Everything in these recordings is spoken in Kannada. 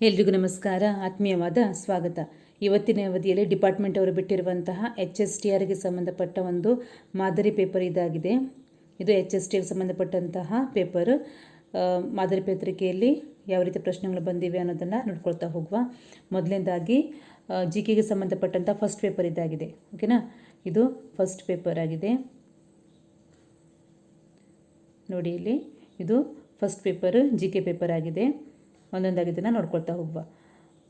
ಎಲ್ರಿಗೂ ನಮಸ್ಕಾರ, ಆತ್ಮೀಯವಾದ ಸ್ವಾಗತ. ಇವತ್ತಿನ ಅವಧಿಯಲ್ಲಿ ಡಿಪಾರ್ಟ್ಮೆಂಟ್ ಅವರು ಬಿಟ್ಟಿರುವಂತಹ HSTRಗೆ ಸಂಬಂಧಪಟ್ಟ ಒಂದು ಮಾದರಿ ಪೇಪರ್ ಇದಾಗಿದೆ. ಇದು HSTRಗೆ ಸಂಬಂಧಪಟ್ಟಂತಹ ಪೇಪರ್. ಮಾದರಿ ಪತ್ರಿಕೆಯಲ್ಲಿ ಯಾವ ರೀತಿ ಪ್ರಶ್ನೆಗಳು ಬಂದಿವೆ ಅನ್ನೋದನ್ನು ನೋಡ್ಕೊಳ್ತಾ ಹೋಗುವ. ಮೊದಲನೇದಾಗಿ GKಗೆ ಸಂಬಂಧಪಟ್ಟಂಥ ಫಸ್ಟ್ ಪೇಪರ್ ಇದಾಗಿದೆ. ಓಕೆನಾ, ಇದು ಫಸ್ಟ್ ಪೇಪರ್ ಆಗಿದೆ. ನೋಡಿ ಇಲ್ಲಿ, ಇದು ಫಸ್ಟ್ ಪೇಪರ್ GK ಪೇಪರ್ ಆಗಿದೆ. ಒಂದೊಂದಾಗಿ ಇದನ್ನು ನೋಡ್ಕೊಳ್ತಾ ಹೋಗುವ.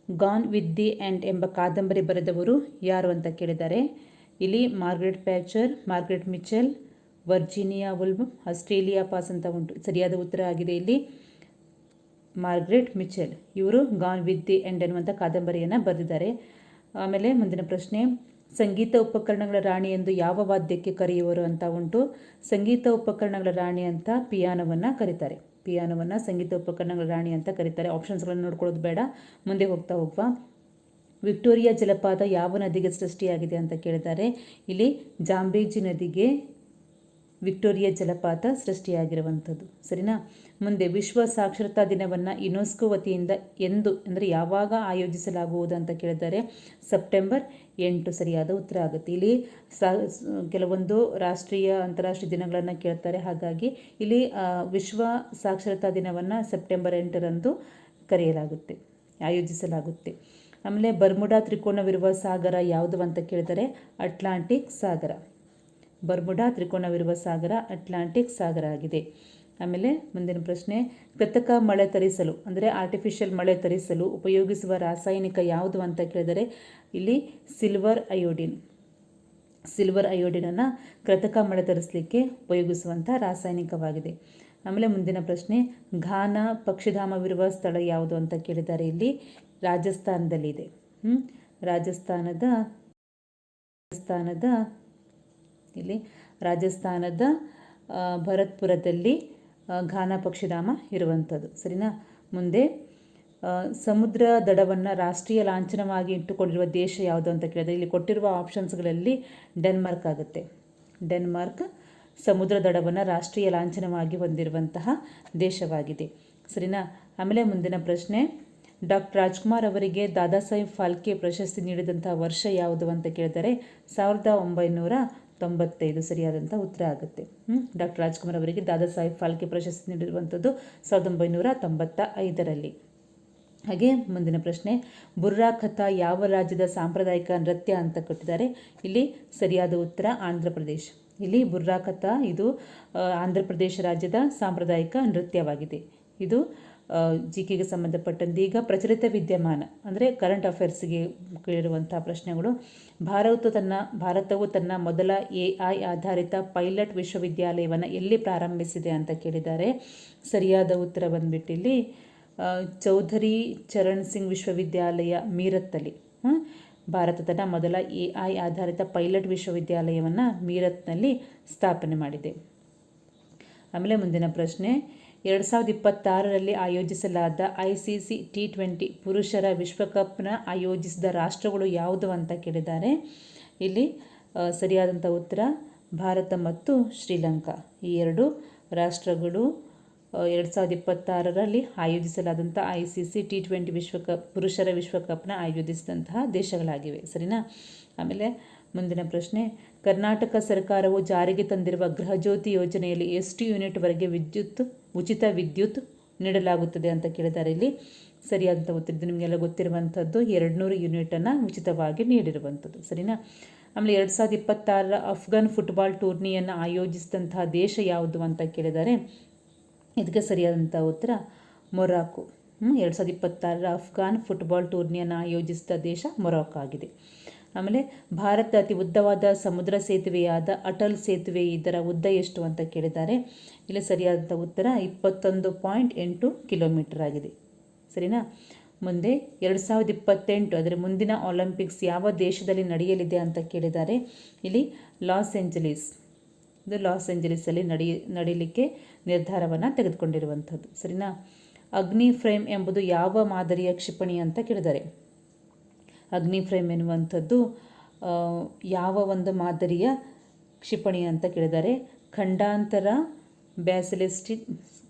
ಗಾನ್ ವಿತ್ ದಿ ಎಂಡ್ ಎಂಬ ಕಾದಂಬರಿ ಬರೆದವರು ಯಾರು ಅಂತ ಕೇಳಿದ್ದಾರೆ. ಇಲ್ಲಿ Margaret Patcher, Margaret Mitchell, Virginia Woolf, Australia ಪಾಸ್ ಅಂತ ಉಂಟು. ಸರಿಯಾದ ಉತ್ತರ ಆಗಿದೆ ಇಲ್ಲಿ ಮಾರ್ಗ್ರೆಟ್ ಮಿಚೆಲ್. ಇವರು ಗಾನ್ ವಿತ್ ದಿ ಎಂಡ್ ಎನ್ನುವಂಥ ಕಾದಂಬರಿಯನ್ನು ಬರೆದಿದ್ದಾರೆ. ಆಮೇಲೆ ಮುಂದಿನ ಪ್ರಶ್ನೆ, ಸಂಗೀತ ಉಪಕರಣಗಳ ರಾಣಿ ಎಂದು ಯಾವ ವಾದ್ಯಕ್ಕೆ ಕರೆಯುವರು ಅಂತ ಉಂಟು. ಸಂಗೀತ ಉಪಕರಣಗಳ ರಾಣಿ ಅಂತ ಪಿಯಾನೋವನ್ನು ಕರೀತಾರೆ. ಪಿಯಾನೋವನ್ನು ಸಂಗೀತ ಉಪಕರಣಗಳ ರಾಣಿ ಅಂತ ಕರೀತಾರೆ. ಆಪ್ಷನ್ಸ್ಗಳನ್ನು ನೋಡ್ಕೊಳ್ಳೋದು ಬೇಡ, ಮುಂದೆ ಹೋಗ್ತಾ ಹೋಗುವ. ವಿಕ್ಟೋರಿಯಾ ಜಲಪಾತ ಯಾವ ನದಿಗೆ ಸೃಷ್ಟಿಯಾಗಿದೆ ಅಂತ ಕೇಳಿದ್ದಾರೆ. ಇಲ್ಲಿ ಜಾಂಬೇಜಿ ನದಿಗೆ ವಿಕ್ಟೋರಿಯಾ ಜಲಪಾತ ಸೃಷ್ಟಿಯಾಗಿರುವಂಥದ್ದು. ಸರಿನಾ. ಮುಂದೆ ವಿಶ್ವ ಸಾಕ್ಷರತಾ ದಿನವನ್ನು ಯುನೆಸ್ಕೋ ವತಿಯಿಂದ ಎಂದು ಅಂದರೆ ಯಾವಾಗ ಆಯೋಜಿಸಲಾಗುವುದು ಅಂತ ಕೇಳಿದ್ದಾರೆ. ಸೆಪ್ಟೆಂಬರ್ 8 ಸರಿಯಾದ ಉತ್ತರ ಆಗುತ್ತೆ. ಇಲ್ಲಿ ಕೆಲವೊಂದು ರಾಷ್ಟ್ರೀಯ ಅಂತಾರಾಷ್ಟ್ರೀಯ ದಿನಗಳನ್ನು ಕೇಳ್ತಾರೆ. ಹಾಗಾಗಿ ಇಲ್ಲಿ ವಿಶ್ವ ಸಾಕ್ಷರತಾ ದಿನವನ್ನು ಸೆಪ್ಟೆಂಬರ್ 8ರಂದು ಕರೆಯಲಾಗುತ್ತೆ, ಆಯೋಜಿಸಲಾಗುತ್ತೆ. ಆಮೇಲೆ ಬರ್ಮುಡಾ ತ್ರಿಕೋನವಿರುವ ಸಾಗರ ಯಾವುದು ಅಂತ ಕೇಳಿದರೆ ಅಟ್ಲಾಂಟಿಕ್ ಸಾಗರ. ಬರ್ಮುಡಾ ತ್ರಿಕೋನವಿರುವ ಸಾಗರ ಅಟ್ಲಾಂಟಿಕ್ ಸಾಗರ ಆಗಿದೆ. ಆಮೇಲೆ ಮುಂದಿನ ಪ್ರಶ್ನೆ, ಕೃತಕ ಮಳೆ ತರಿಸಲು ಅಂದರೆ ಆರ್ಟಿಫಿಷಿಯಲ್ ಮಳೆ ತರಿಸಲು ಉಪಯೋಗಿಸುವ ರಾಸಾಯನಿಕ ಯಾವುದು ಅಂತ ಕೇಳಿದರೆ ಇಲ್ಲಿ ಸಿಲ್ವರ್ ಅಯೋಡಿನ್. ಸಿಲ್ವರ್ ಅಯೋಡಿನನ್ನು ಕೃತಕ ಮಳೆ ತರಿಸಲಿಕ್ಕೆ ಉಪಯೋಗಿಸುವಂಥ ರಾಸಾಯನಿಕವಾಗಿದೆ. ಆಮೇಲೆ ಮುಂದಿನ ಪ್ರಶ್ನೆ, ಘಾನ ಪಕ್ಷಿಧಾಮವಿರುವ ಸ್ಥಳ ಯಾವುದು ಅಂತ ಕೇಳಿದ್ದಾರೆ. ಇಲ್ಲಿ ರಾಜಸ್ಥಾನದಲ್ಲಿದೆ. ರಾಜಸ್ಥಾನದ ಭರತ್ಪುರದಲ್ಲಿ ಘಾನ ಪಕ್ಷಿಧಾಮ ಇರುವಂಥದ್ದು. ಸರಿನಾ. ಮುಂದೆ ಸಮುದ್ರ ದಡವನ್ನು ರಾಷ್ಟ್ರೀಯ ಲಾಂಛನವಾಗಿ ಇಟ್ಟುಕೊಂಡಿರುವ ದೇಶ ಯಾವುದು ಅಂತ ಕೇಳಿದರೆ ಇಲ್ಲಿ ಕೊಟ್ಟಿರುವ ಆಪ್ಷನ್ಸ್ಗಳಲ್ಲಿ ಡೆನ್ಮಾರ್ಕ್ ಆಗುತ್ತೆ. ಡೆನ್ಮಾರ್ಕ್ ಸಮುದ್ರ ದಡವನ್ನು ರಾಷ್ಟ್ರೀಯ ಲಾಂಛನವಾಗಿ ಹೊಂದಿರುವಂತಹ ದೇಶವಾಗಿದೆ. ಸರಿನಾ. ಆಮೇಲೆ ಮುಂದಿನ ಪ್ರಶ್ನೆ, ಡಾಕ್ಟರ್ ರಾಜ್ಕುಮಾರ್ ಅವರಿಗೆ ದಾದಾ ಸಾಹೇಬ್ ಫಾಲ್ಕೆ ಪ್ರಶಸ್ತಿ ನೀಡಿದಂಥ ವರ್ಷ ಯಾವುದು ಅಂತ ಕೇಳಿದರೆ 1995 ಸರಿಯಾದಂಥ ಉತ್ತರ ಆಗುತ್ತೆ. ಡಾಕ್ಟರ್ ರಾಜ್ಕುಮಾರ್ ಅವರಿಗೆ ದಾದಾ ಸಾಹೇಬ್ ಫಾಲ್ಕೆ ಪ್ರಶಸ್ತಿ ನೀಡಿರುವಂಥದ್ದು 1995ರಲ್ಲಿ. ಹಾಗೆ ಮುಂದಿನ ಪ್ರಶ್ನೆ, ಬುರ್ರಾ ಕಥಾ ಯಾವ ರಾಜ್ಯದ ಸಾಂಪ್ರದಾಯಿಕ ನೃತ್ಯ ಅಂತ ಕೊಟ್ಟಿದ್ದಾರೆ. ಇಲ್ಲಿ ಸರಿಯಾದ ಉತ್ತರ ಆಂಧ್ರ ಪ್ರದೇಶ್. ಇಲ್ಲಿ ಬುರ್ರಾ ಕಥಾ ಇದು ಆಂಧ್ರ ಪ್ರದೇಶ ರಾಜ್ಯದ ಸಾಂಪ್ರದಾಯಿಕ ನೃತ್ಯವಾಗಿದೆ. ಇದು GKಗೆ ಸಂಬಂಧಪಟ್ಟಂತೆ ಈಗ ಪ್ರಚಲಿತ ವಿದ್ಯಮಾನ ಅಂದರೆ ಕರೆಂಟ್ ಅಫೇರ್ಸ್ಗೆ ಕೇಳಿರುವಂಥ ಪ್ರಶ್ನೆಗಳು. ಭಾರತವು ತನ್ನ ಮೊದಲ AI ಆಧಾರಿತ ಪೈಲಟ್ ವಿಶ್ವವಿದ್ಯಾಲಯವನ್ನು ಎಲ್ಲಿ ಪ್ರಾರಂಭಿಸಿದೆ ಅಂತ ಕೇಳಿದ್ದಾರೆ. ಸರಿಯಾದ ಉತ್ತರ ಬಂದ್ಬಿಟ್ಟು ಇಲ್ಲಿ ಚೌಧರಿ ಚರಣ್ ಸಿಂಗ್ ವಿಶ್ವವಿದ್ಯಾಲಯ ಮೀರತ್ತಲ್ಲಿ. ಭಾರತ ತನ್ನ ಮೊದಲ AI ಆಧಾರಿತ ಪೈಲಟ್ ವಿಶ್ವವಿದ್ಯಾಲಯವನ್ನು ಮೀರತ್ನಲ್ಲಿ ಸ್ಥಾಪನೆ ಮಾಡಿದೆ. ಆಮೇಲೆ ಮುಂದಿನ ಪ್ರಶ್ನೆ, 2026ರಲ್ಲಿ ಆಯೋಜಿಸಲಾದ ICC T20 ಪುರುಷರ ವಿಶ್ವಕಪ್ನ ಆಯೋಜಿಸಿದ ರಾಷ್ಟ್ರಗಳು ಯಾವುದು ಅಂತ ಕೇಳಿದ್ದಾರೆ. ಇಲ್ಲಿ ಸರಿಯಾದಂಥ ಉತ್ತರ ಭಾರತ ಮತ್ತು ಶ್ರೀಲಂಕಾ. ಈ ಎರಡು ರಾಷ್ಟ್ರಗಳು 2026ರಲ್ಲಿ ಆಯೋಜಿಸಲಾದಂಥ ICC T20 ಪುರುಷರ ವಿಶ್ವಕಪ್ನ ಆಯೋಜಿಸಿದಂತಹ ದೇಶಗಳಾಗಿವೆ. ಸರಿನಾ. ಆಮೇಲೆ ಮುಂದಿನ ಪ್ರಶ್ನೆ, ಕರ್ನಾಟಕ ಸರ್ಕಾರವು ಜಾರಿಗೆ ತಂದಿರುವ ಗೃಹಜ್ಯೋತಿ ಯೋಜನೆಯಲ್ಲಿ ಎಷ್ಟು ಯೂನಿಟ್ವರೆಗೆ ಉಚಿತ ವಿದ್ಯುತ್ ನೀಡಲಾಗುತ್ತದೆ ಅಂತ ಕೇಳಿದ್ದಾರೆ. ಇಲ್ಲಿ ಸರಿಯಾದಂಥ ಉತ್ತರ ನಿಮಗೆಲ್ಲ ಗೊತ್ತಿರುವಂಥದ್ದು 200 ಯೂನಿಟನ್ನು ಉಚಿತವಾಗಿ ನೀಡಿರುವಂಥದ್ದು. ಸರಿನಾ. ಆಮೇಲೆ 2026ರ ಅಫ್ಘಾನ್ ಫುಟ್ಬಾಲ್ ಟೂರ್ನಿಯನ್ನು ಆಯೋಜಿಸಿದಂತಹ ದೇಶ ಯಾವುದು ಅಂತ ಕೇಳಿದ್ದಾರೆ. ಇದಕ್ಕೆ ಸರಿಯಾದಂಥ ಉತ್ತರ ಮೊರಾಕೊ. 2026ರ ಅಫ್ಘಾನ್ ಫುಟ್ಬಾಲ್ ಟೂರ್ನಿಯನ್ನು ಆಯೋಜಿಸಿದ ದೇಶ ಮೊರಾಕೊ ಆಗಿದೆ. ಆಮೇಲೆ ಭಾರತ ಅತಿ ಉದ್ದವಾದ ಸಮುದ್ರ ಸೇತುವೆಯಾದ ಅಟಲ್ ಸೇತುವೆ ಇದರ ಉದ್ದ ಎಷ್ಟು ಅಂತ ಕೇಳಿದ್ದಾರೆ. ಇಲ್ಲಿ ಸರಿಯಾದಂಥ ಉತ್ತರ 21.8 ಕಿಲೋಮೀಟರ್ ಆಗಿದೆ. ಸರಿನಾ. ಮುಂದೆ 2028 ಅದರ ಮುಂದಿನ ಒಲಿಂಪಿಕ್ಸ್ ಯಾವ ದೇಶದಲ್ಲಿ ನಡೆಯಲಿದೆ ಅಂತ ಕೇಳಿದ್ದಾರೆ. ಇಲ್ಲಿ ಲಾಸ್ ಏಂಜಲೀಸಲ್ಲಿ ನಡೆಯಲಿಕ್ಕೆ ನಿರ್ಧಾರವನ್ನು ತೆಗೆದುಕೊಂಡಿರುವಂಥದ್ದು. ಸರಿನಾ. ಅಗ್ನಿ ಫ್ರೇಮ್ ಎಂಬುದು ಯಾವ ಮಾದರಿಯ ಕ್ಷಿಪಣಿ ಅಂತ ಕೇಳಿದ್ದಾರೆ. ಅಗ್ನಿ ಫ್ರೇಮ್ ಎನ್ನುವಂಥದ್ದು ಯಾವ ಒಂದು ಮಾದರಿಯ ಕ್ಷಿಪಣಿ ಅಂತ ಕೇಳಿದ್ದಾರೆ. ಖಂಡಾಂತರ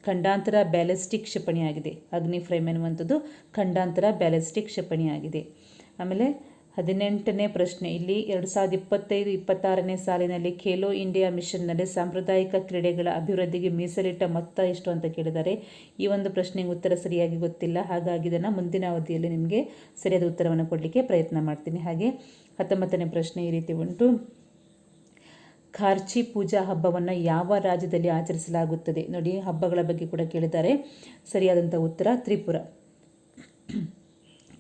ಖಂಡಾಂತರ ಬ್ಯಾಲಿಸ್ಟಿಕ್ ಕ್ಷಿಪಣಿಯಾಗಿದೆ. ಅಗ್ನಿ ಫ್ರೇಮ್ ಎನ್ನುವಂಥದ್ದು ಖಂಡಾಂತರ ಬ್ಯಾಲಿಸ್ಟಿಕ್ ಕ್ಷಿಪಣಿಯಾಗಿದೆ. ಆಮೇಲೆ 18ನೇ ಪ್ರಶ್ನೆ, ಇಲ್ಲಿ 2025-26ನೇ ಸಾಲಿನಲ್ಲಿ ಖೇಲೋ ಇಂಡಿಯಾ ಮಿಷನ್ನಲ್ಲಿ ಸಾಂಪ್ರದಾಯಿಕ ಕ್ರೀಡೆಗಳ ಅಭಿವೃದ್ಧಿಗೆ ಮೀಸಲಿಟ್ಟ ಮೊತ್ತ ಎಷ್ಟು ಅಂತ ಕೇಳಿದ್ದಾರೆ. ಈ ಒಂದು ಪ್ರಶ್ನೆಗೆ ಉತ್ತರ ಸರಿಯಾಗಿ ಗೊತ್ತಿಲ್ಲ, ಹಾಗಾಗಿ ಇದನ್ನು ಮುಂದಿನ ಅವಧಿಯಲ್ಲಿ ನಿಮಗೆ ಸರಿಯಾದ ಉತ್ತರವನ್ನು ಕೊಡಲಿಕ್ಕೆ ಪ್ರಯತ್ನ ಮಾಡ್ತೀನಿ. ಹಾಗೆ 19ನೇ ಪ್ರಶ್ನೆ ಈ ರೀತಿ ಉಂಟು. ಖಾರ್ಚಿ ಪೂಜಾ ಹಬ್ಬವನ್ನು ಯಾವ ರಾಜ್ಯದಲ್ಲಿ ಆಚರಿಸಲಾಗುತ್ತದೆ? ನೋಡಿ, ಹಬ್ಬಗಳ ಬಗ್ಗೆ ಕೂಡ ಕೇಳಿದ್ದಾರೆ. ಸರಿಯಾದಂಥ ಉತ್ತರ ತ್ರಿಪುರ.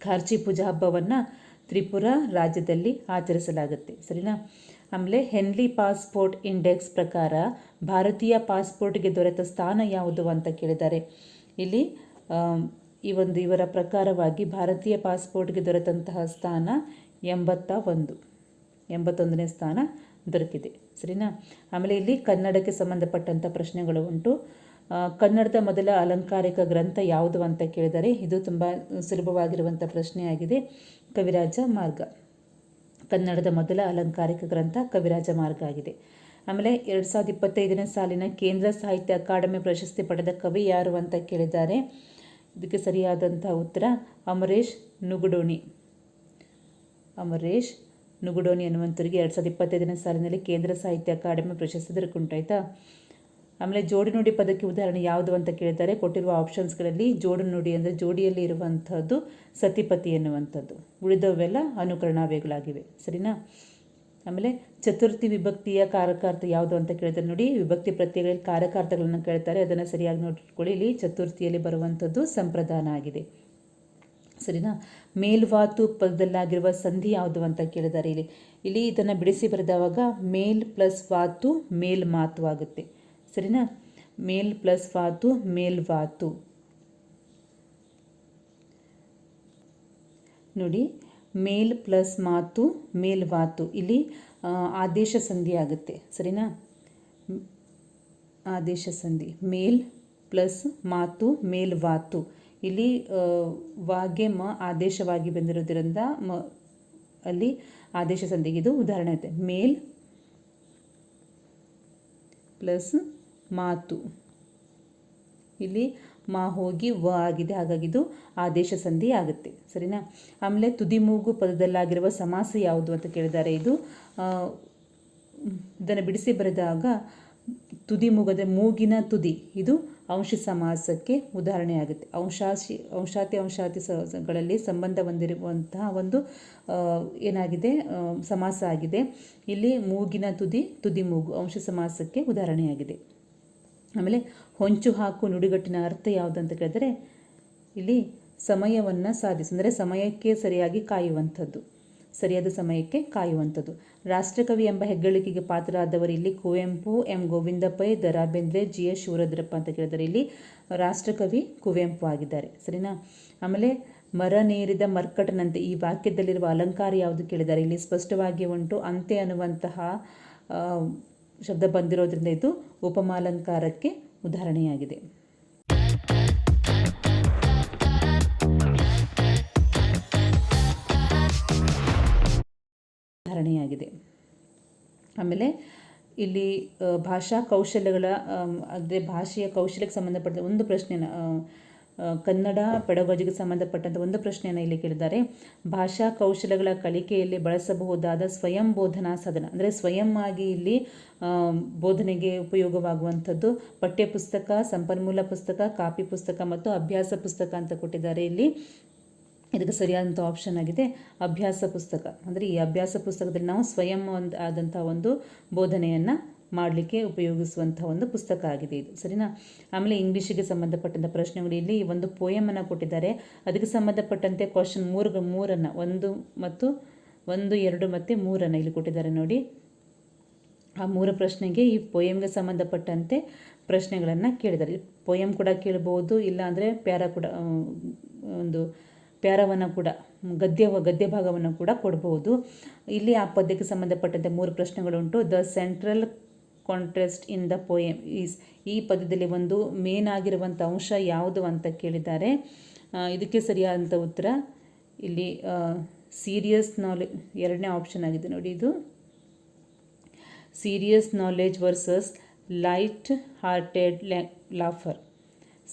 ಖಾರ್ಚಿ ಪೂಜಾ ಹಬ್ಬವನ್ನು ತ್ರಿಪುರ ರಾಜ್ಯದಲ್ಲಿ ಆಚರಿಸಲಾಗುತ್ತೆ. ಸರಿನಾ? ಆಮೇಲೆ ಹೆನ್ಲಿ ಪಾಸ್ಪೋರ್ಟ್ ಇಂಡೆಕ್ಸ್ ಪ್ರಕಾರ ಭಾರತೀಯ ಪಾಸ್ಪೋರ್ಟ್ಗೆ ದೊರೆತ ಸ್ಥಾನ ಯಾವುದು ಅಂತ ಕೇಳಿದ್ದಾರೆ. ಇಲ್ಲಿ ಇವರ ಪ್ರಕಾರವಾಗಿ ಭಾರತೀಯ ಪಾಸ್ಪೋರ್ಟ್ಗೆ ದೊರೆತಂತಹ ಸ್ಥಾನ 81ನೇ ಸ್ಥಾನ ದೊರಕಿದೆ. ಸರಿನಾ? ಆಮೇಲೆ ಇಲ್ಲಿ ಕನ್ನಡಕ್ಕೆ ಸಂಬಂಧಪಟ್ಟಂಥ ಪ್ರಶ್ನೆಗಳು ಉಂಟು. ಕನ್ನಡದ ಮೊದಲ ಅಲಂಕಾರಿಕ ಗ್ರಂಥ ಯಾವುದು ಅಂತ ಕೇಳಿದರೆ ಇದು ತುಂಬ ಸುಲಭವಾಗಿರುವಂಥ ಪ್ರಶ್ನೆಯಾಗಿದೆ. ಕವಿರಾಜ ಮಾರ್ಗ. ಕನ್ನಡದ ಮೊದಲ ಅಲಂಕಾರಿಕ ಗ್ರಂಥ ಕವಿರಾಜ ಮಾರ್ಗ ಆಗಿದೆ. ಆಮೇಲೆ 2025ನೇ ಸಾಲಿನ ಕೇಂದ್ರ ಸಾಹಿತ್ಯ ಅಕಾಡೆಮಿ ಪ್ರಶಸ್ತಿ ಪಡೆದ ಕವಿ ಯಾರು ಅಂತ ಕೇಳಿದ್ದಾರೆ. ಇದಕ್ಕೆ ಸರಿಯಾದಂಥ ಉತ್ತರ ಅಮರೇಶ್ ನುಗುಡೋಣಿ. ಅಮರೇಶ್ ನುಗುಡೋಣಿ ಅನ್ನುವಂಥವರಿಗೆ 2025ನೇ ಸಾಲಿನಲ್ಲಿ ಕೇಂದ್ರ ಸಾಹಿತ್ಯ ಅಕಾಡೆಮಿ ಪ್ರಶಸ್ತಿ ದೊರಕುಂಟಾಯ್ತಾ. ಆಮೇಲೆ ಜೋಡಿ ನುಡಿ ಪದಕ್ಕೆ ಉದಾಹರಣೆ ಯಾವುದು ಅಂತ ಕೇಳಿದ್ದಾರೆ. ಕೊಟ್ಟಿರುವ ಆಪ್ಷನ್ಸ್ಗಳಲ್ಲಿ ಜೋಡಿ ನುಡಿ ಅಂದರೆ ಜೋಡಿಯಲ್ಲಿ ಇರುವಂಥದ್ದು ಸತಿಪತಿ ಎನ್ನುವಂಥದ್ದು, ಉಳಿದವೆಲ್ಲ ಅನುಕರಣಾವ್ಯಯಗಳಾಗಿವೆ. ಸರಿನಾ? ಆಮೇಲೆ ಚತುರ್ಥಿ ವಿಭಕ್ತಿಯ ಕಾರಕಾರ್ಥ ಯಾವುದು ಅಂತ ಕೇಳಿದ್ದಾರೆ. ನೋಡಿ, ವಿಭಕ್ತಿ ಪ್ರತ್ಯಯಗಳಲ್ಲಿ ಕಾರಕಾರ್ಥಗಳನ್ನು ಕೇಳ್ತಾರೆ, ಅದನ್ನು ಸರಿಯಾಗಿ ನೋಡಿಕೊಳ್ಳಿ. ಇಲ್ಲಿ ಚತುರ್ಥಿಯಲ್ಲಿ ಬರುವಂಥದ್ದು ಸಂಪ್ರದಾನ ಆಗಿದೆ. ಸರಿನಾ? ಮೇಲ್ವಾತು ಪದದಲ್ಲಾಗಿರುವ ಸಂಧಿ ಯಾವುದು ಅಂತ ಕೇಳಿದ್ದಾರೆ. ಇಲ್ಲಿ ಇದನ್ನು ಬಿಡಿಸಿ ಬರೆದವಾಗ ಮೇಲ್ ಪ್ಲಸ್ ವಾತು ಮೇಲ್ಮಾತು ಆಗುತ್ತೆ. ಸರಿನಾ? ಮೇಲ್ ಪ್ಲಸ್ ವಾತು ಮೇಲ್ವಾತು. ನೋಡಿ, ಮೇಲ್ ಪ್ಲಸ್ ಮಾತು ಮೇಲ್ವಾತು, ಇಲ್ಲಿ ಆದೇಶ ಸಂಧಿ ಆಗುತ್ತೆ. ಸರಿನಾ? ಆದೇಶ ಸಂಧಿ ಮೇಲ್ ಪ್ಲಸ್ ಮಾತು ಮೇಲ್ವಾತು. ಇಲ್ಲಿ ವಾಗೆ ಮ ಆದೇಶವಾಗಿ ಬಂದಿರೋದ್ರಿಂದ ಅಲ್ಲಿ ಆದೇಶ ಸಂಧಿಗೆ ಇದು ಉದಾಹರಣೆ ಇದೆ. ಮೇಲ್ ಪ್ಲಸ್ ಮಾತು, ಇಲ್ಲಿ ಮಾ ಹೋಗಿ ವ ಆಗಿದೆ, ಹಾಗಾಗಿ ಇದು ಆದೇಶ ಸಂಧಿ ಆಗುತ್ತೆ. ಸರಿನಾ? ಆಮೇಲೆ ತುದಿಮೂಗು ಪದದಲ್ಲಾಗಿರುವ ಸಮಾಸ ಯಾವುದು ಅಂತ ಕೇಳಿದ್ದಾರೆ. ಇದನ್ನು ಬಿಡಿಸಿ ಬರೆದಾಗ ತುದಿಮೂಗದ ಮೂಗಿನ ತುದಿ, ಇದು ಅಂಶ ಸಮಾಸಕ್ಕೆ ಉದಾಹರಣೆ ಆಗುತ್ತೆ. ಅಂಶಾತಿ ಸಂಬಂಧ ಹೊಂದಿರುವಂತಹ ಒಂದು ಏನಾಗಿದೆ ಸಮಾಸ ಆಗಿದೆ. ಇಲ್ಲಿ ಮೂಗಿನ ತುದಿ ತುದಿಮೂಗು ಅಂಶ ಸಮಾಸಕ್ಕೆ ಉದಾಹರಣೆಯಾಗಿದೆ. ಆಮೇಲೆ ಹೊಂಚು ಹಾಕು ನುಡಿಗಟ್ಟಿನ ಅರ್ಥ ಯಾವುದು ಅಂತ ಕೇಳಿದರೆ ಇಲ್ಲಿ ಸಮಯವನ್ನು ಸಾಧಿಸು, ಅಂದರೆ ಸಮಯಕ್ಕೆ ಸರಿಯಾಗಿ ಕಾಯುವಂಥದ್ದು, ಸರಿಯಾದ ಸಮಯಕ್ಕೆ ಕಾಯುವಂಥದ್ದು. ರಾಷ್ಟ್ರಕವಿ ಎಂಬ ಹೆಗ್ಗಳಿಕೆಗೆ ಪಾತ್ರರಾದವರು ಇಲ್ಲಿ Kuvempu, M Govinda Pai, Da Ra Bendre, G S Shivarudrappa ಅಂತ ಕೇಳಿದರೆ ಇಲ್ಲಿ ರಾಷ್ಟ್ರಕವಿ ಕುವೆಂಪು ಆಗಿದ್ದಾರೆ. ಸರಿನಾ? ಆಮೇಲೆ ಮರನೇರಿದ ಮರ್ಕಟನಂತೆ ಈ ವಾಕ್ಯದಲ್ಲಿರುವ ಅಲಂಕಾರ ಯಾವುದು ಕೇಳಿದ್ದಾರೆ. ಇಲ್ಲಿ ಸ್ಪಷ್ಟವಾಗಿ ಉಂಟು, ಅಂತೆ ಅನ್ನುವಂತಹ ಶಬ್ದ ಬಂದಿರೋದ್ರಿಂದ ಇದು ಉಪಮಾಲಂಕಾರಕ್ಕೆ ಉದಾಹರಣೆಯಾಗಿದೆ. ಆಮೇಲೆ ಇಲ್ಲಿ ಭಾಷಾ ಕೌಶಲ್ಯಗಳ ಅಂದರೆ ಭಾಷೆಯ ಕೌಶಲ್ಯಕ್ಕೆ ಸಂಬಂಧಪಟ್ಟ ಒಂದು ಪ್ರಶ್ನೆನ ಕನ್ನಡ ಪೆಡಗಾಜಿಗೆ ಸಂಬಂಧಪಟ್ಟಂಥ ಒಂದು ಪ್ರಶ್ನೆಯನ್ನು ಇಲ್ಲಿ ಕೇಳಿದ್ದಾರೆ. ಭಾಷಾ ಕೌಶಲ್ಯಗಳ ಕಲಿಕೆಯಲ್ಲಿ ಬಳಸಬಹುದಾದ ಸ್ವಯಂ ಬೋಧನಾ ಸಾಧನ, ಅಂದರೆ ಸ್ವಯಂ ಆಗಿ ಇಲ್ಲಿ ಬೋಧನೆಗೆ ಉಪಯೋಗವಾಗುವಂಥದ್ದು ಪಠ್ಯಪುಸ್ತಕ, ಸಂಪನ್ಮೂಲ ಪುಸ್ತಕ, ಕಾಪಿ ಪುಸ್ತಕ ಮತ್ತು ಅಭ್ಯಾಸ ಪುಸ್ತಕ ಅಂತ ಕೊಟ್ಟಿದ್ದಾರೆ. ಇಲ್ಲಿ ಇದಕ್ಕೆ ಸರಿಯಾದಂಥ ಆಪ್ಷನ್ ಆಗಿದೆ ಅಭ್ಯಾಸ ಪುಸ್ತಕ. ಅಂದರೆ ಈ ಅಭ್ಯಾಸ ಪುಸ್ತಕದಲ್ಲಿ ನಾವು ಸ್ವಯಂ ಆದಂಥ ಒಂದು ಬೋಧನೆಯನ್ನು ಮಾಡಲಿಕ್ಕೆ ಉಪಯೋಗಿಸುವಂಥ ಒಂದು ಪುಸ್ತಕ ಆಗಿದೆ ಇದು. ಸರಿನಾ? ಆಮೇಲೆ ಇಂಗ್ಲೀಷಿಗೆ ಸಂಬಂಧಪಟ್ಟಂಥ ಪ್ರಶ್ನೆಗಳು ಇಲ್ಲಿ ಒಂದು ಪೋಯಮನ್ನು ಕೊಟ್ಟಿದ್ದಾರೆ. ಅದಕ್ಕೆ ಸಂಬಂಧಪಟ್ಟಂತೆ ಕ್ವಶನ್ 1, 2 ಮತ್ತು 3 ಇಲ್ಲಿ ಕೊಟ್ಟಿದ್ದಾರೆ ನೋಡಿ. ಆ 3 ಪ್ರಶ್ನೆಗೆ ಈ ಪೋಯಮ್ಗೆ ಸಂಬಂಧಪಟ್ಟಂತೆ ಪ್ರಶ್ನೆಗಳನ್ನು ಕೇಳಿದ್ದಾರೆ. ಪೋಯಮ್ ಕೂಡ ಕೇಳ್ಬೋದು, ಇಲ್ಲ ಅಂದರೆ ಒಂದು ಪ್ಯಾರವನ್ನು ಕೂಡ ಗದ್ಯ ಭಾಗವನ್ನು ಕೂಡ ಕೊಡಬಹುದು. ಇಲ್ಲಿ ಆ ಪದ್ಯಕ್ಕೆ ಸಂಬಂಧಪಟ್ಟಂತೆ 3 ಪ್ರಶ್ನೆಗಳುಂಟು. The central contrast in the poem is, ಈ ಪದ್ಯದಲ್ಲಿ ಒಂದು ಮೇನ್ ಆಗಿರುವಂಥ ಅಂಶ ಯಾವುದು ಅಂತ ಕೇಳಿದ್ದಾರೆ. ಇದಕ್ಕೆ ಸರಿಯಾದಂಥ ಉತ್ತರ ಇಲ್ಲಿ ಸೀರಿಯಸ್ ನಾಲೆಜ್, 2ನೇ ಆಪ್ಷನ್ ಆಗಿದೆ ನೋಡಿ. ಇದು serious knowledge versus light hearted laughter.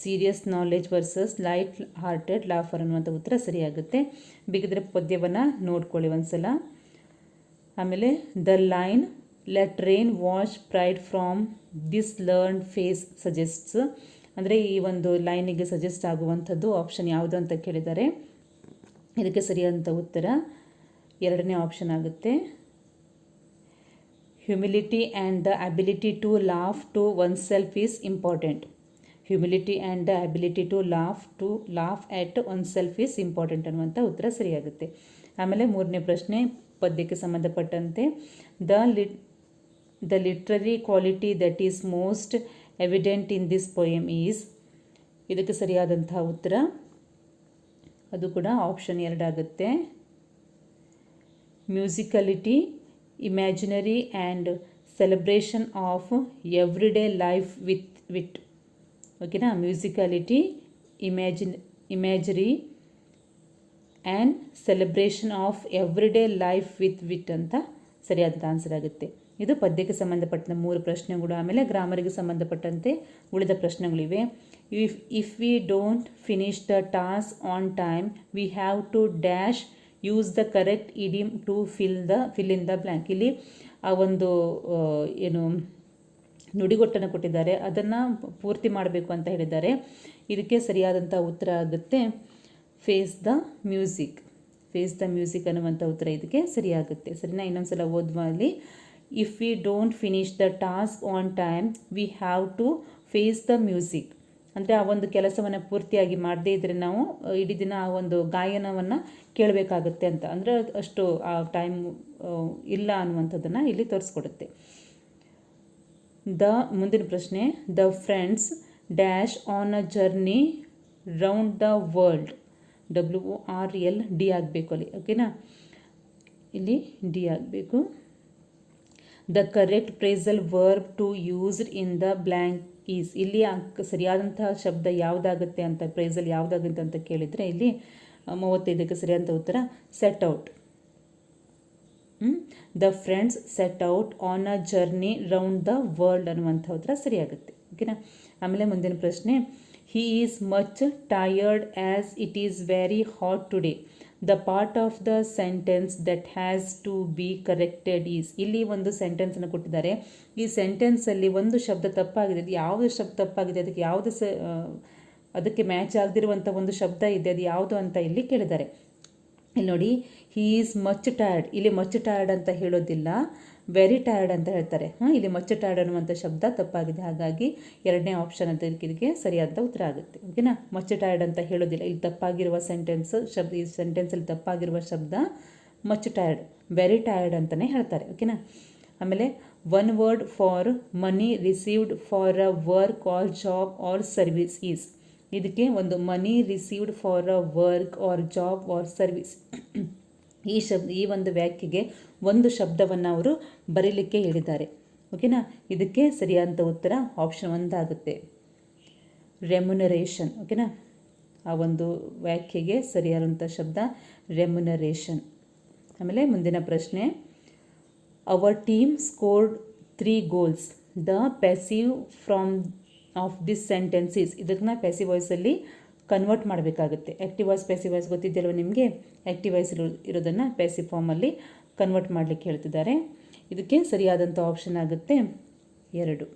Serious knowledge versus light hearted laughter ಅನ್ನುವಂಥ ಉತ್ತರ ಸರಿಯಾಗುತ್ತೆ. ಬೇಕಿದ್ರೆ ಪದ್ಯವನ್ನು ನೋಡ್ಕೊಳ್ಳಿ ಒಂದ್ಸಲ. ಆಮೇಲೆ the line let rain wash pride from this learned face suggests. ಅಂದರೆ ಈ ಒಂದು ಲೈನಿಗೆ ಸಜೆಸ್ಟ್ ಆಗುವಂಥದ್ದು ಆಪ್ಷನ್ ಯಾವುದು ಅಂತ ಕೇಳಿದ್ದಾರೆ. ಇದಕ್ಕೆ ಸರಿಯಾದಂಥ ಉತ್ತರ ಎರಡನೇ ಆಪ್ಷನ್ ಆಗುತ್ತೆ. Humility and the ability to laugh to oneself is important. Humility and the ability to laugh at oneself is important ಅನ್ನುವಂಥ ಉತ್ತರ ಸರಿಯಾಗುತ್ತೆ. ಆಮೇಲೆ ಮೂರನೇ ಪ್ರಶ್ನೆ ಪದ್ಯಕ್ಕೆ ಸಂಬಂಧಪಟ್ಟಂತೆ the literary quality that is most evident in this poem is. ಇದಕ್ಕೆ ಸರಿಯಾದಂತಹ ಉತ್ತರ ಅದು ಕೂಡ ಆಪ್ಷನ್ 2 ಆಗುತ್ತೆ. Musicality, imaginary and celebration of everyday life with wit. ಓಕೆನಾ, musicality, imagery and celebration of everyday life with with ಅಂತ ಸರಿಯಾದ ಆನ್ಸರ್ ಆಗುತ್ತೆ. ಇದು ಪದ್ಯಕ್ಕೆ ಸಂಬಂಧಪಟ್ಟ 3 ಪ್ರಶ್ನೆಗಳು. ಆಮೇಲೆ ಗ್ರಾಮರಿಗೆ ಸಂಬಂಧಪಟ್ಟಂತೆ ಉಳಿದ ಪ್ರಶ್ನೆಗಳಿವೆ. If we don't finish the task on time we have to dash use the correct idiom to fill in the blank. ಇಲ್ಲಿ ಆ ಒಂದು ಏನು ನುಡಿಗಟ್ಟನ್ನು ಕೊಟ್ಟಿದ್ದಾರೆ, ಅದನ್ನು ಪೂರ್ತಿ ಮಾಡಬೇಕು ಅಂತ ಹೇಳಿದ್ದಾರೆ. ಇದಕ್ಕೆ ಸರಿಯಾದಂಥ ಉತ್ತರ ಆಗುತ್ತೆ face the music. Face the music ಅನ್ನುವಂಥ ಉತ್ತರ ಇದಕ್ಕೆ ಸರಿಯಾಗುತ್ತೆ. ಸರಿನಾ, ಇನ್ನೊಂದ್ಸಲ ಓದುವ ಅಲ್ಲಿ. If we don't finish the task on time we have to face the music. ಅಂದರೆ ಆ ಒಂದು ಕೆಲಸವನ್ನು ಪೂರ್ತಿಯಾಗಿ ಮಾಡದೇ ಇದ್ದರೆ ನಾವು ಇಡೀ ದಿನ ಆ ಒಂದು ಗಾಯನವನ್ನು ಕೇಳಬೇಕಾಗುತ್ತೆ ಅಂತ. ಅಂದರೆ ಅಷ್ಟು ಆ ಟೈಮ್ ಇಲ್ಲ ಅನ್ನುವಂಥದ್ದನ್ನು ಇಲ್ಲಿ ತೋರಿಸ್ಕೊಡುತ್ತೆ. ಮುಂದಿನ ಪ್ರಶ್ನೆ, the friends dash on a journey round the world. WORLD ಆಗಬೇಕು ಅಲ್ಲಿ. ಓಕೆನಾ, ಇಲ್ಲಿ ಡಿ ಆಗಬೇಕು. The correct phrasal verb to used in the blank is. ಇಲ್ಲಿ ಸರಿಯಾದಂತಹ ಶಬ್ದ ಯಾವುದಾಗುತ್ತೆ ಅಂತ, ಪ್ರೇಸಲ್ ಯಾವುದಾಗುತ್ತೆ ಅಂತ ಕೇಳಿದರೆ ಇಲ್ಲಿ 35ಕ್ಕೆ ಸರಿಯಾದಂಥ ಉತ್ತರ set out. The friends set out on a journey round the world ಅನ್ನುವಂಥ ಉತ್ತರ ಸರಿಯಾಗುತ್ತೆ. ಓಕೆನಾ, ಆಮೇಲೆ ಮುಂದಿನ ಪ್ರಶ್ನೆ, he is much tired as it is very hot today. The part of the sentence that has to be corrected is. ಇಲ್ಲಿ ಒಂದು ಸೆಂಟೆನ್ಸನ್ನು ಕೊಟ್ಟಿದ್ದಾರೆ. ಈ ಸೆಂಟೆನ್ಸಲ್ಲಿ ಒಂದು ಶಬ್ದ ತಪ್ಪಾಗಿದೆ. ಅದು ಯಾವುದು ಶಬ್ದ ತಪ್ಪಾಗಿದೆ, ಅದಕ್ಕೆ ಯಾವುದು ಅದಕ್ಕೆ ಮ್ಯಾಚ್ ಆಗದಿರುವಂಥ ಒಂದು ಶಬ್ದ ಇದೆ, ಅದು ಯಾವುದು ಅಂತ ಇಲ್ಲಿ ಕೇಳಿದ್ದಾರೆ. ಇಲ್ಲಿ ನೋಡಿ, ಹಿ ಈಸ್ ಮಚ್ ಟಯರ್ಡ್. ಇಲ್ಲಿ ಮಚ್ ಟಯರ್ಡ್ ಅಂತ ಹೇಳೋದಿಲ್ಲ, ವೆರಿ ಟಯರ್ಡ್ ಅಂತ ಹೇಳ್ತಾರೆ. ಇಲ್ಲಿ ಮಚ್ ಟಯರ್ಡ್ ಅನ್ನುವಂಥ ಶಬ್ದ ತಪ್ಪಾಗಿದೆ. ಹಾಗಾಗಿ ಎರಡನೇ ಆಪ್ಷನ್ ಅಂತ ಇದಕ್ಕೆ ಸರಿಯಾದ ಉತ್ತರ ಆಗುತ್ತೆ. ಓಕೆನಾ, ಮಚ್ ಟಯರ್ಡ್ ಅಂತ ಹೇಳೋದಿಲ್ಲ. ಇಲ್ಲಿ ತಪ್ಪಾಗಿರುವ ಶಬ್ದ, ಈ ಸೆಂಟೆನ್ಸಲ್ಲಿ ತಪ್ಪಾಗಿರುವ ಶಬ್ದ ಮಚ್ ಟಯರ್ಡ್, ವೆರಿ ಟಯರ್ಡ್ ಅಂತಲೇ ಹೇಳ್ತಾರೆ. ಓಕೆನಾ, ಆಮೇಲೆ one word for money received for a work or job or service is. ಇದಕ್ಕೆ ಒಂದು money received for a work or job or service, ಈ ಒಂದು ವ್ಯಾಖ್ಯೆಗೆ ಒಂದು ಶಬ್ದವನ್ನು ಅವರು ಬರೀಲಿಕ್ಕೆ ಹೇಳಿದ್ದಾರೆ. ಓಕೆನಾ, ಇದಕ್ಕೆ ಸರಿಯಾದಂಥ ಉತ್ತರ ಆಪ್ಷನ್ 1 ಆಗುತ್ತೆ, ರೆಮ್ಯುನರೇಷನ್. ಓಕೆನಾ, ಆ ಒಂದು ವ್ಯಾಖ್ಯೆಗೆ ಸರಿಯಾದಂಥ ಶಬ್ದ ರೆಮ್ಯುನರೇಷನ್. ಆಮೇಲೆ ಮುಂದಿನ ಪ್ರಶ್ನೆ, our team scored 3 goals. The passive from of this sentences. ಇದನ್ನು ಪ್ಯಾಸಿವ್ ವಾಯ್ಸಲ್ಲಿ ಕನ್ವರ್ಟ್ ಮಾಡಬೇಕಾಗುತ್ತೆ. ಆ್ಯಕ್ಟಿವ್ ವಾಯ್ಸ್, ಪ್ಯಾಸಿವ್ ವಾಯ್ಸ್ ಗೊತ್ತಿದ್ದಲ್ವ ನಿಮಗೆ. ಆ್ಯಕ್ಟಿವ್ ವಾಯ್ಸ್ ಇರೋದನ್ನು ಪ್ಯಾಸಿವ್ ಫಾರ್ಮಲ್ಲಿ ಕನ್ವರ್ಟ್ ಮಾಡಲಿಕ್ಕೆ ಹೇಳ್ತಿದ್ದಾರೆ. ಇದಕ್ಕೆ ಸರಿಯಾದಂಥ ಆಪ್ಷನ್ ಆಗುತ್ತೆ 2.